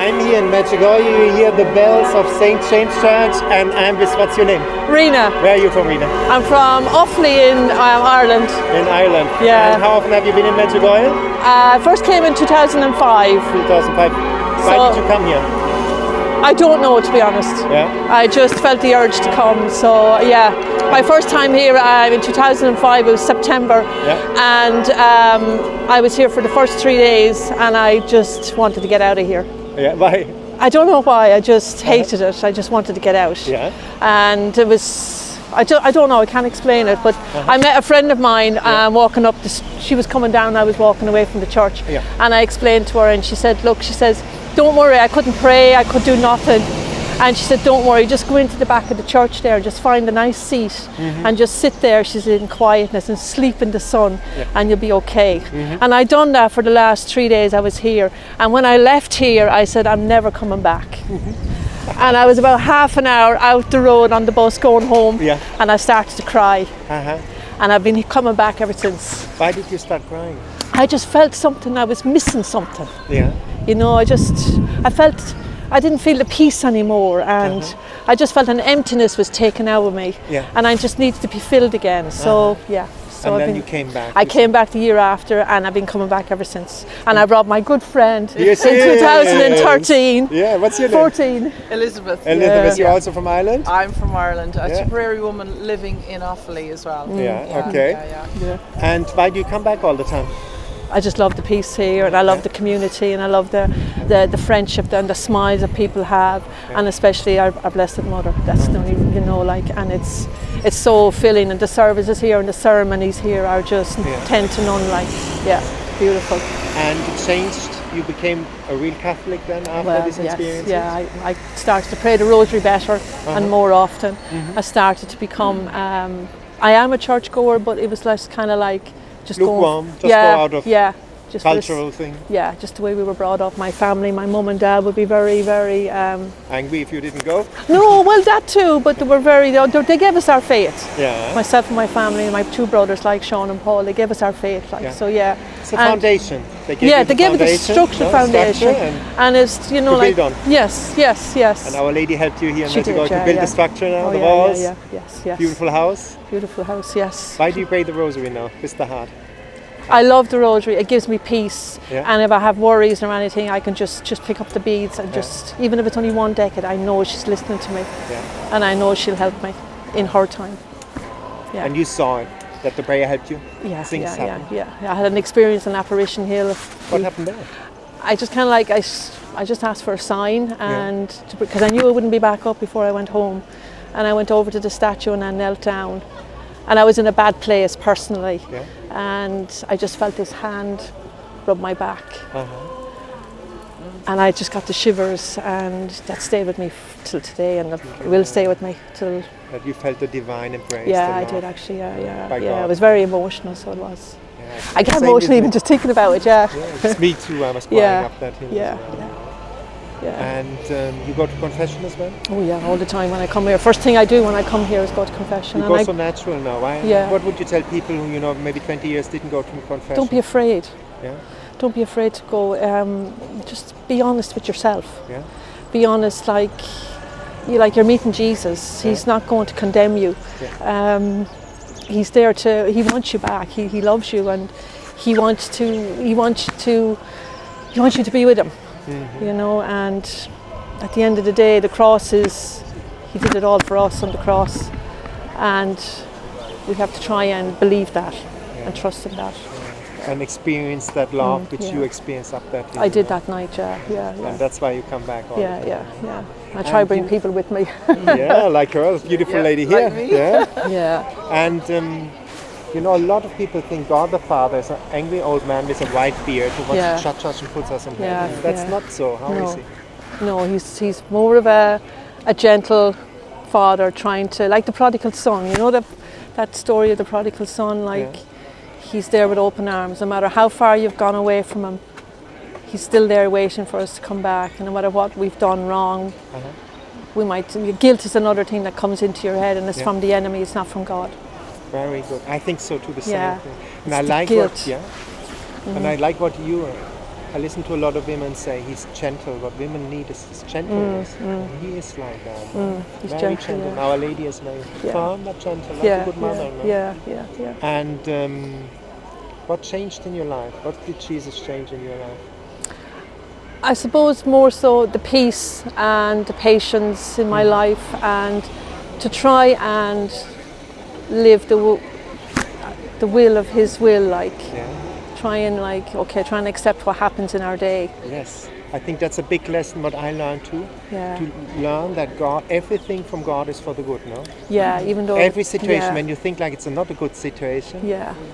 I'm here in Medjugorje. You hear the bells of St. James Church, and I'm with, what's your name? Rina. Where are you from, Rina? I'm from Offaly in Ireland. In Ireland. Yeah. And how often have you been in Medjugorje? First came in 2005. 2005. Why did you come here? I don't know, to be honest. Yeah. I just felt the urge to come. So yeah, my first time here in 2005, it was September. Yeah. And I was here for the first 3 days, and I just wanted to get out of here. Yeah. Why? I don't know why. I just hated it. I just wanted to get out. Yeah. And it was, I don't know, I can't explain it, but I met a friend of mine walking up, she was coming down, I was walking away from the church, and I explained to her, and she said, look, she says, don't worry, I couldn't pray, I could do nothing. And she said, don't worry, just go into the back of the church there, just find a nice seat and just sit there, she said, in quietness and sleep in the sun and you'll be okay. And I done that for the last 3 days I was here. And when I left here, I said, I'm never coming back. And I was about half an hour out the road on the bus going home and I started to cry. And I've been coming back ever since. Why did you start crying? I just felt something, I was missing something. Yeah. You know, I didn't feel the peace anymore, and I just felt an emptiness was taken out of me, and I just needed to be filled again. So so and then you came back. I came back the year after, and I've been coming back ever since. And I brought my good friend in 2013. Yeah, what's your name? 14. Elizabeth. Elizabeth, you're also from Ireland? I'm from Ireland. A Tipperary woman living in Offaly as well. Okay. And why do you come back all the time? I just love the peace here, and I love the community, and I love the friendship and the smiles that people have, and especially our Blessed Mother. That's the only, you know, like, and it's so filling, and the services here and the ceremonies here are just 10 to none, like, beautiful. And it changed, you became a real Catholic then after this experience? Yeah, I started to pray the rosary better and more often. I started to become, I am a churchgoer, but it was less kind of like, just lukewarm, go out of just cultural thing. Yeah, just the way we were brought up. My family, my mum and dad would be very, very angry if you didn't go. No, well that too, but they were very. They gave us our faith. Yeah. Myself and my family, and my two brothers, like Sean and Paul, they gave us our faith. Like so, It's a foundation. They gave it the structure foundation, and it's like build on. Yes. And Our Lady helped you here in Medjugorje to build the structure now, the walls. Yes. Beautiful house. Beautiful house. Yes. Why do you pray the rosary now? With the heart. I love the rosary. It gives me peace, and if I have worries or anything, I can just pick up the beads and just, even if it's only one decade, I know she's listening to me, and I know she'll help me in her time. Yeah. And you saw it, that the prayer helped you? Things happened? Yeah. I had an experience, an apparition here. What happened there? I just kind of like, I just asked for a sign, and because I knew I wouldn't be back up before I went home, and I went over to the statue and I knelt down. And I was in a bad place personally, and I just felt his hand rub my back, and I just got the shivers, and that stayed with me till today, and it will stay with me till. That you felt the divine embrace. Yeah, I did actually. Yeah. It was very emotional, so it was. Yeah, I get emotional even just thinking about it. It's me too. I was crying up that hill. Yeah. And you go to confession as well? Oh yeah, all the time when I come here. First thing I do when I come here is go to confession. You go so natural now. Why? Yeah. What would you tell people who maybe 20 years didn't go to confession? Don't be afraid. Yeah. Don't be afraid to go. Just be honest with yourself. Yeah. Be honest, you're meeting Jesus. He's not going to condemn you. Yeah. He's there he wants you back. He loves you, and he wants you to be with him. You know, and at the end of the day, the cross he did it all for us on the cross, and we have to try and believe that and trust in that. And experience that love which you experienced up that hill. I did that night, yeah. And that's why you come back all the time. Yeah. I try to bring people with me. Like her, beautiful lady here. Like me. Yeah. And a lot of people think God the Father is an angry old man with a white beard who wants to judge and puts us in heaven. That's not so. How is he? No, he's more of a gentle father trying to, like the prodigal son. You know that story of the prodigal son? He's there with open arms. No matter how far you've gone away from him, he's still there waiting for us to come back. And no matter what we've done wrong, guilt is another thing that comes into your head, and it's from the enemy, it's not from God. Very good. I think so too, the same thing. And I like guilt. And I like what you I listen to a lot of women say he's gentle. What women need is gentleness. And he is like that. He's very gentle. gentle. Our Lady is very firm but gentle, like a good mother. No? Yeah. And what changed in your life? What did Jesus change in your life? I suppose more so the peace and the patience in my life, and to try and live the will of His will, like try and accept what happens in our day. Yes, I think that's a big lesson what I learned too. Yeah. To learn that everything from God is for the good, no? Yeah, even though every situation when you think like it's not a good situation,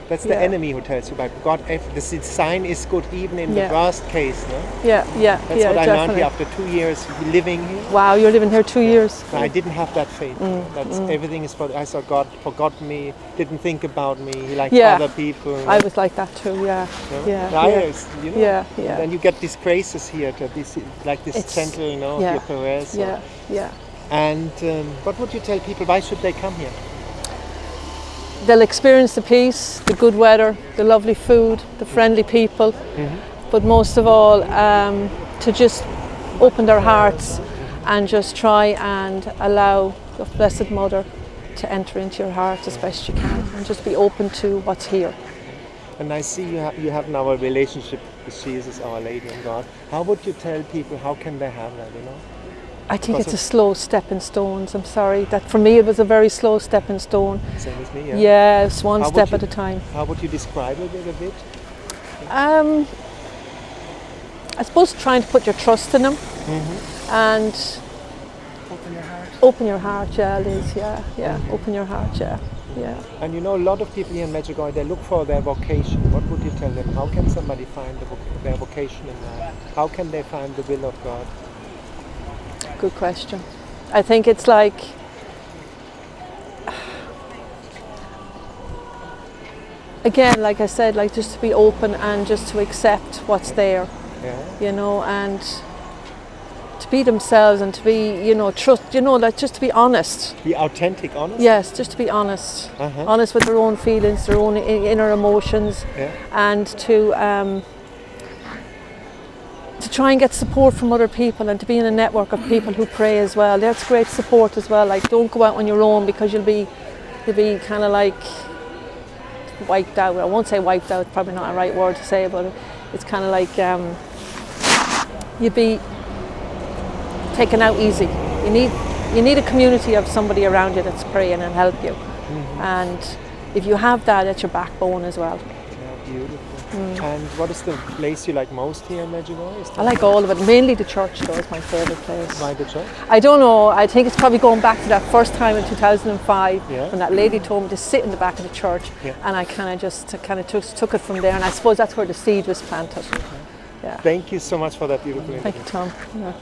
that's the enemy who tells you about God. The sign is good even in the worst case, no? That's what I learned here after 2 years living here. Wow, you're living here 2 years. I didn't have that faith. That's everything is for. I saw God forgot me, didn't think about me. He liked other people. I was like that too. Then you get these graces here, this gentle, your prayers. And what would you tell people? Why should they come here? They'll experience the peace, the good weather, the lovely food, the friendly people, but most of all, to just open their hearts and just try and allow the Blessed Mother to enter into your heart as best you can, and just be open to what's here. And I see you have now a relationship with Jesus, Our Lady and God. How would you tell people, how can they have that, I think it's a slow stepping stones. I'm sorry. That for me it was a very slow stepping stone. Same as me, Yeah, it's one step at a time. How would you describe it a bit? I suppose trying to put your trust in Him and open your heart, Liz. Open your heart, And a lot of people here in Medjugorje, they look for their vocation. What would you tell them? How can somebody find their vocation in life? How can they find the will of God? Good question. I think it's like again, like I said, like just to be open and just to accept what's there, and to be themselves and to be, trust, like just to be honest. Be authentic, honest? Yes, just to be honest. Honest with their own feelings, their own inner emotions, and to try and get support from other people and to be in a network of people who pray as well. That's great support as well. Like, don't go out on your own because you'll be kind of like wiped out. I won't say wiped out, probably not a right word to say, but it's kind of like you'd be taken out easy. You need a community of somebody around you that's praying and help you. And if you have that, that's your backbone as well. Yeah, beautiful. And what is the place you like most here in Medjugorje? I like all of it. Mainly the church, though, is my favourite place. Why the church? I don't know. I think it's probably going back to that first time in 2005 when that lady told me to sit in the back of the church, and I kind of just took it from there. And I suppose that's where the seed was planted. Thank you so much for that beautiful interview. Thank you, Tom.